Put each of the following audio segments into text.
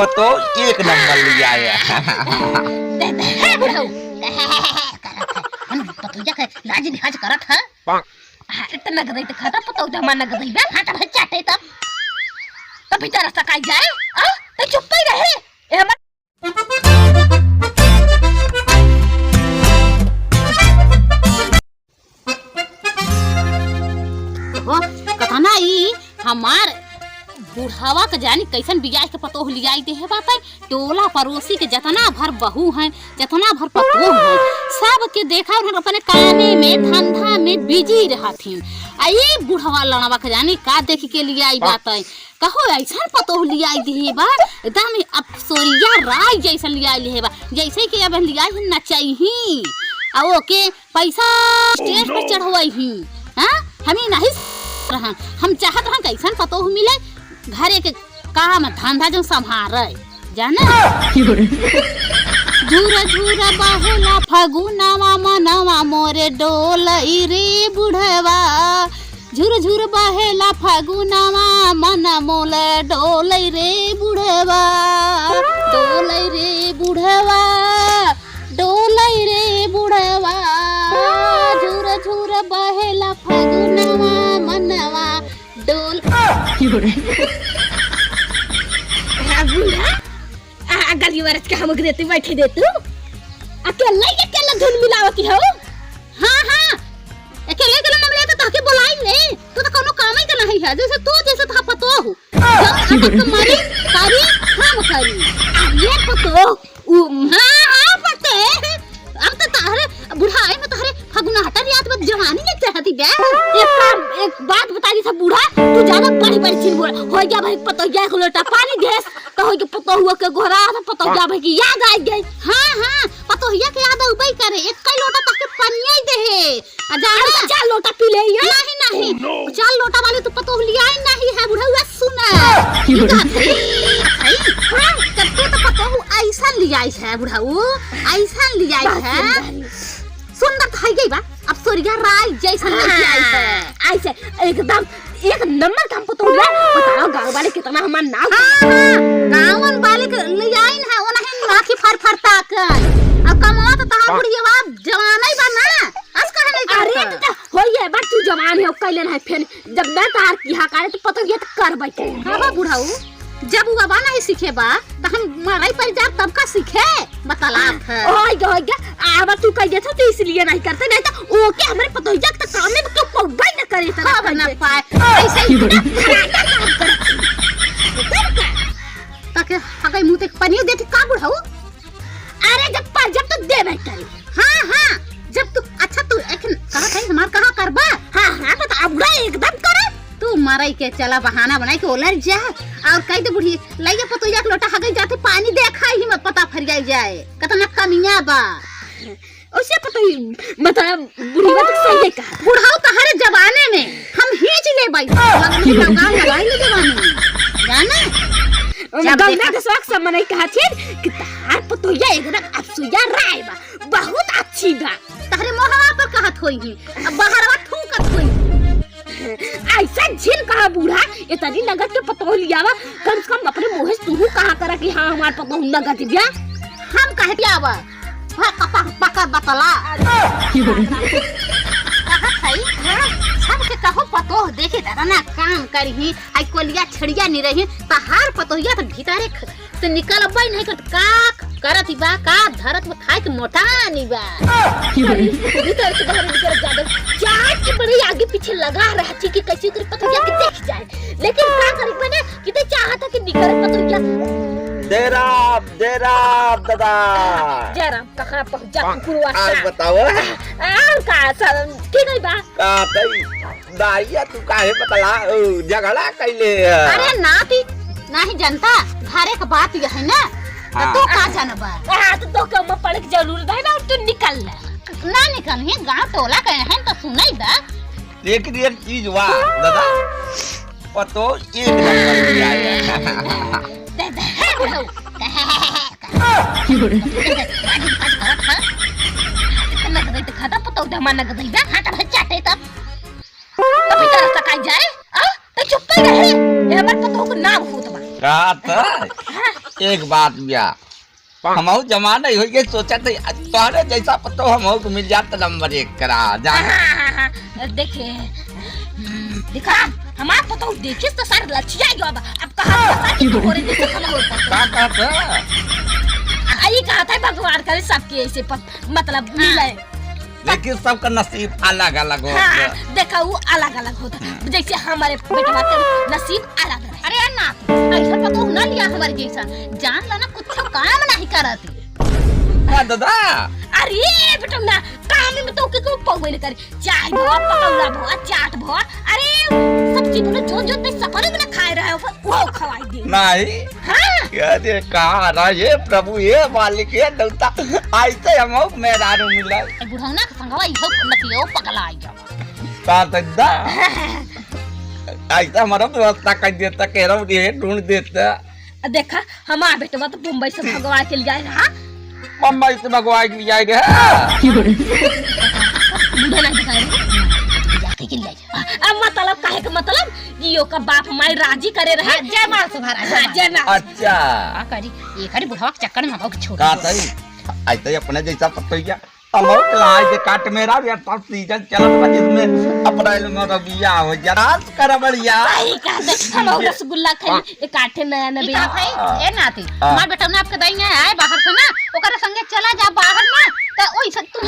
पतो एक नंबर लिया है। पतोया के लाज लिहाज करत है इतना गदई त खाता पतो जमाना गदई बे हाथ में चाटे तब भीतर सकाई जाए तो चुप ही रहे ए हमर कथा ना ई हमार बुढ़ावा के जानी कैसन बियाह के पतो लियाई दे है बात टोला पड़ोसी के जतना भर बहू हैं जतना भर पतो हैं सब के देखा उन्हें अपने कामे में धंधा में बिजी रहथिन आई बुढ़ावा लड़ावा के जानी का देख के लियाई बात है कहो ऐसा पतो लियाई दे बा एकदम अफसोरिया राय जैसा लियाई ले बा जैसे कि अब लियाई न चाहिए आ ओके पैसा स्टेज पे चढ़वाई ही हां हमें नहीं रहन हम चाहत रहन कैसन पतो मिले घरे के काम धंधा जो संभारे जाने झूरा झूरा बाहुला फगुनावा मनवा मोरे डोलई रे बुढ़वा झूर झूर बहेला फगुनावा मन मोले डोलई रे बुढ़वा डोलई रे बुढ़वा डोलई रे बुढ़वा झूर झूर बहेला फगुनावा मनवा डोल गली वरस के हम देते बैठे दे तू अकेला धुन मिलावती हो हां अकेले न मिले तो के बुलाई ले तू तो कोनो काम ही का नहीं है जैसे था पतो हो जब अटक मारी कारी हम करी ये पतो हां पते अब तो तारे बुढ़ाई में तारे फगुना हटा याद में जवानी में चाहती बे एक बात बता दी सब बूढ़ा तू ज्यादा बड़ी चीज बोल हो गया भाई पतो या एक लोटा पानी देस कहो कि पतो हुआ के घोड़ा पतो जा भाई की याद आ गई हां पतो या के याद उबई करे एक कई लोटा तक के पानी ही दे आ जा चार लोटा पी ले नहीं चार लोटा वाले तो पतो लिया ही नहीं है बूढ़ा हुआ सुना कब तो पतो ऐसा लिया है बूढ़ा ऐसा लिया है सुंदर था गई बा अब सोरिया राय जैसा नहीं आई है ऐसे एकदम एक नंबर का हमको तो बताओ गांव वाले कितना हमार नाम गांव वाले के ले आइन है वो नहीं राखी फरफरता कर अब कमावा तो तहां बुढ़िया बाप जवान ही बना अस कहे नहीं करता अरे होइए बा तू जवान है कैले है फिर जब मैं तार किहा करे तो पतो ये कर बैठे हां बुढ़ाऊ जब वो बा नहीं सीखे बा तो हम मराई पर जा तब का सीखे बतला ओए गया अब तू कह देता तो इसलिए नहीं करते नहीं तो ओके हमारे पतोइया तक काम में क्यों पौड़ाई न करे तो बना पाए ऐसे ही ताकि अगर मुंह तक पनीर देती का बुढ़ाऊ अरे जब तो दे बैठे हां जब तू अच्छा तू एक कहा था हमार कहा करबा हां तो अब एकदम करे तू मरई के चला बहाना बनाई के ओलर जा और कह दे बुढ़ी लइया पतोया के लोटा हगई जाते पानी देखा ही मत पता फरियाई जाए कतना कमिया बा ओसे पता मतलब बुढ़ी बात सही है कहा बुढ़ाओ तहरे जमाने में हम हिच ले बाई लगाई ले जमाने जाने जब गन्ना के शौक से मने कहा थी कि तार पतोया एकदम अफसुया राय बा बहुत अच्छी बा तहरे मोहवा पर कहत होई ही अब बाहरवा ठूकत होई ऐसा झिल कहा बूढ़ा इतनी नगद के पतो लियावा कम से कम अपने मुंह से तू कहा करा कि हां हमार पतो नगद दिया हम कहे दियावा पका बतला सब के कहो पतो देखे दादा ना काम करही आई कोलिया छड़िया नहीं रही तहार पतोया तो भीतरे से निकल अबई नहीं का करत बा का धरत में खाए के मोटा नहीं बा भीतर से बाहर निकल जादे चार के बड़े आगे पीछे लगा रहा थी कि कैसे कर पतोया के देख जाए लेकिन का करी बने कि तो चाहता कि निकल पतोया देरा दादा जरा कहां पहुंच जा कुकुरवा आज बताओ और का सब ठीक है बा का कई दाइया तू काहे बतला झगड़ा कैले अरे नाती नहीं जानता घरे का बात ये है ना तो का जानबा तो कम पड़ के जरूर है ना तू निकल ना निकल है गांव टोला कहे हैं तो सुनाई बा लेकिन एक चीज वाह दादा पतो एक नंबर लिया है खाता पतो जमाना गदई बा हाथ में चाटे तब कभी तरह सकाई जाए तो चुप ही रहे ये हमर पतो को नाम होत बा का एक बात बिया हमहू जमाना ही हो गए सोचा थे तोहरे जैसा पतो हमहू को मिल जाता नंबर 1 करा जाना। देखिए दिखा हमार पतो देखिस तो सारे लचिया गयो अब कहां की होरे जैसे खाना हो का कहत आई कहा था भगवान करे सबके ऐसे मतलब मिले लेकिन सबका नसीब अलग अलग हो। हाँ, देखा वो अलग अलग होता जैसे हमारे बेटवा के नसीब अलग है। अरे ना ऐसा पता ना लिया हमारे जैसा जान ला ना कुछ काम नहीं करती। हां दादा अरे बेटा ना काम में तो के पौवे करे चाय भो पकौड़ा भो चाट भो अरे सब चीज में जो ते सफर में खाए रहे हो वो खवाई दे नहीं। हां ये कहा ना ये प्रभु ये मालिक ये देवता ऐसे हमहू मेहरारू मिला बुढ़ाना के संगवा इहो नतियो पगला आई जा का दादा ऐसा हमारा व्यवस्था कर देता कह रहा हूँ ये ढूंढ देता। देखा हमारा बेटवा तो मुंबई से भगवा के लिए आया हां मुंबई से भगवा के लिए आए रे बुढ़ा नहीं दिखाई जाके के लिए अब मतलब काहे का मतलब इयो का बाप माई राजी करे रहे जय मां से भरा जय मां। अच्छा आ करी ये करी बुढ़वा के चक्कर में हम छोड़ का सही ऐसे अपने जैसा पतोइया हमहू कलाई के काट मेरा भी अब सीजन चलत बा जिसमें अप्रैल में रबिया हो जरा कर बढ़िया सही कहा दे हम रसगुल्ला खाई एक आठे नया नबी ए नाती मार बेटा ने आपके दई आए बाहर से ना ओकरे संगे चला जा बाहर ना त ओई से तू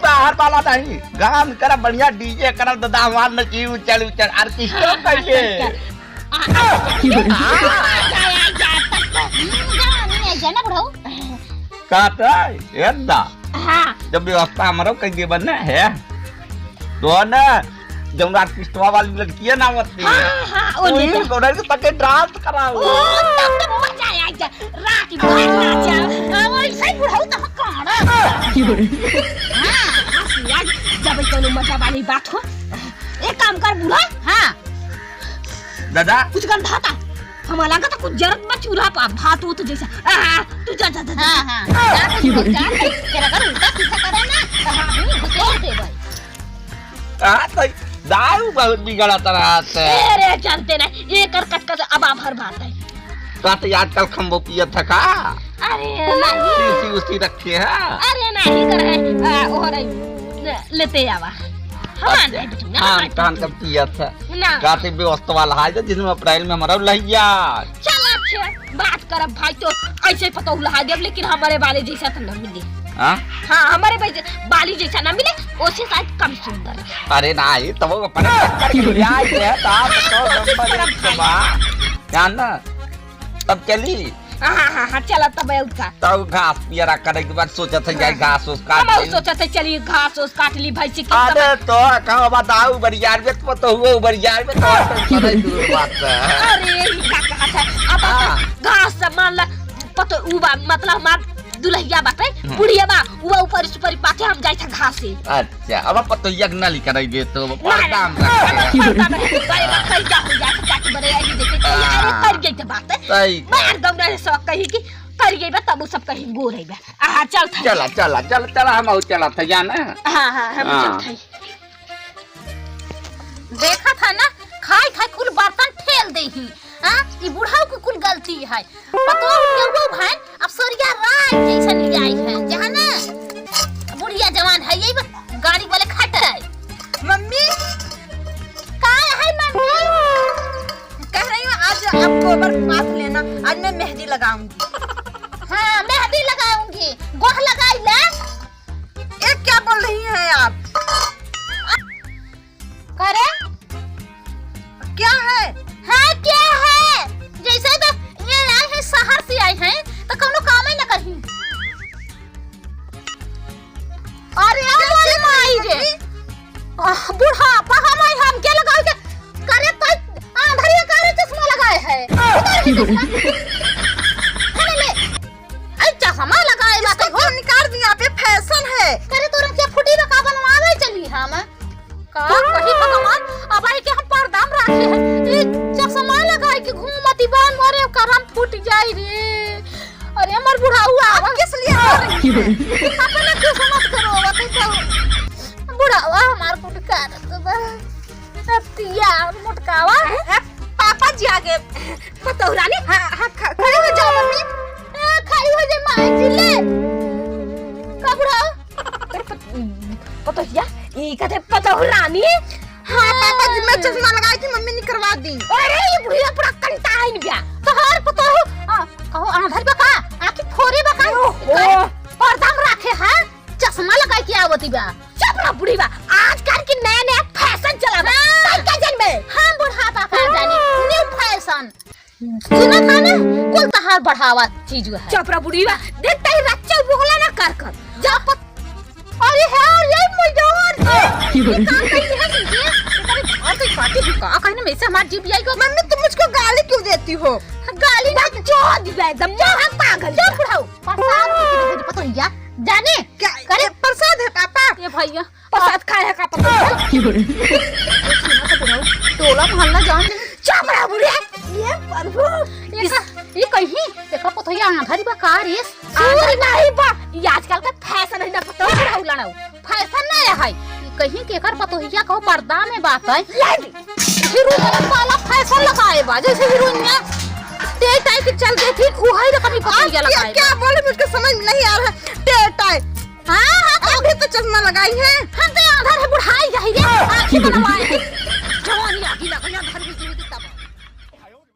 बाहर वाला नहीं गान कर बढ़िया डीजे कर दादा हमार नची चल चल आर्टिस्ट कइले जाना बुढ़ाऊ काटा एदा हां जब व्यवस्था हमारा कहीं बनना है तो ना जब आर्टिस्टवा वाली लड़की है ना होती है हां ओले तो उधर के तके डांस कराओ तब तो मजा आया जा रात भर नाचा ओए सही बुढ़ाऊ तो कहां हां जब कोनो मजा वाली बात हो एक काम कर बूढ़ा हां दादा कुछ गंधा था हमारा लगा था कुछ जरूरत में चूल्हा पा भात हो तो जैसा तू जा जा जा हां जा तेरा घर उल्टा सीधा करे ना हां दे भाई तो दारू बहुत बिगड़ा तरह से अरे जानते ना ये कर कट कर अब आभर बात है कहते आजकल खम्बो पिया था का अरे नहीं सी उसी रखे है अरे नहीं कर है और लेते आवा हां नहीं बेटा ना हां कान का पिया था ना कहते व्यवस्था वाला है जिसमें अप्रैल में हमारा लहिया चल अच्छा बात करब भाई तो ऐसे पता उला देब लेकिन हमारे वाले जैसा तो ना मिले हां हां हमारे बाली जैसा ना मिले ओसे शायद कम सुंदर अरे नहीं तब वो अपने चक्कर के आई है तो नंबर 1 बा जान ना तब चली हां चला तब उठा तब घास पियरा करे के बाद सोचा था जाए घास उस काट हम सोचा था चलिए घास उस काट ली भाई से अरे तो कहां बताओ बरियार में तो हुए बरियार में तो बड़ी दूर बात है अरे ये क्या कहा था अब घास सामान ला पतो उबा मतलब हमार दुल्हिया बाटे बुढ़िया बा वो ऊपर सुपर पाथे हम जाई था घास से। अच्छा अब पतो यज्ञ नाली कराई दे तो परदाम कर जा हो जा जाके बड़े आई देखे अरे कर गई त बात सही मार दम रे सब कही कि कर गई बा तब सब कहीं गोर है बा चल था चला चला चल चला हम चला था जाना हां हम चल था देखा था ना खाई खाई कुल बर्तन ठेल दे ही हां ई बुढ़ाऊ की कुल गलती है पतो केगो भाई अब सरिया राय जैसा ले आई है जहां ना बुढ़िया जवान है यही गाड़ी वाले खट है मम्मी का है मम्मी कह रही हूँ आज आप गोबर पाथ लेना आज मैं मेहंदी लगाऊंगी। हां मेहंदी लगाऊंगी गोह लगाई ले ये क्या बोल रही हैं आप करे क्या है क्या है जैसे तो ये आए हैं शहर से आए हैं तो कोनो काम ही न करही अरे अरे माई रे बूढ़ा पहाड़ में हम क्या लगाओ के करे तो आंधरी करे चश्मा लगाए है उधर ही देखना ले आई चश्मा लगाए ला तो इसको निकाल दिया आप, ये फैशन है। करे तो रंग फुटी में का बनवावे चली हम का कही भगवान अब आई के हम पर्दाम राखे है ये चश्मा लगाए के घूमती बान मारे करम फूट जाई रे अरे हमर बुढ़ा हुआ आप किस लिए कर रही हैं? अपने क्यों समझ करो तो बुढ़ा हुआ हमार फुटका तो तिया मुटकावा पापा जी आगे पतौरानी हाँ हाँ खड़े हो जाओ ई कहते पता हो रानी। हाँ पापा जी मैं चश्मा लगाई थी मम्मी ने करवा दी। अरे ये बुढ़िया पूरा कंटाइन गया। तो हर पता हो कहो आंधर बका आखी फोरे बका ओहो। पर्दा में रखे है चश्मा लगाई के आवती बा। चुप रह बुढ़ी बा, आजकल की नया फैशन चला बा। क्या जन्मे हम बुढ़ापा का जानी न्यू फैशन सुना था ना कुल तहार बढ़ावा चीज है। चुप रह बुढ़ी बा, देखता ही रच्चा बोला ना कर कर जा अरे है ये मजदूर ये काम नहीं है ये और कोई पार्टी भी का कहने में से हमार जीव जाई को। मम्मी तुम मुझको गाली क्यों देती हो? गाली ना जो दिबे एकदम हम पागल जा बुढ़ाओ प्रसाद की पता नहीं जाने क्या करे प्रसाद है पापा? ये भैया प्रसाद खाए का पता। टोला मोहल्ला जान चुप रह बुढ़िया। ये प्रभु ये कहीं देखा पतोया आंधरी बा का रे सूरी नहीं बा, ये आजकल का फैशन है ना पता। लड़ाऊ फैशन नहीं है कहीं केकर पतोहिया कहो पर्दा में बात है हीरोइन वाला फैशन लगाए बा जैसे हीरोइनिया ते टाई के चल गई थी उहाई तो कभी पतोहिया लगाए। क्या बोले मुझको समझ में नहीं आ रहा है। टेटाई हां अभी तो चश्मा लगाई है। हम तो आंधर है बुढ़ाई गई रे आंखें बनवाए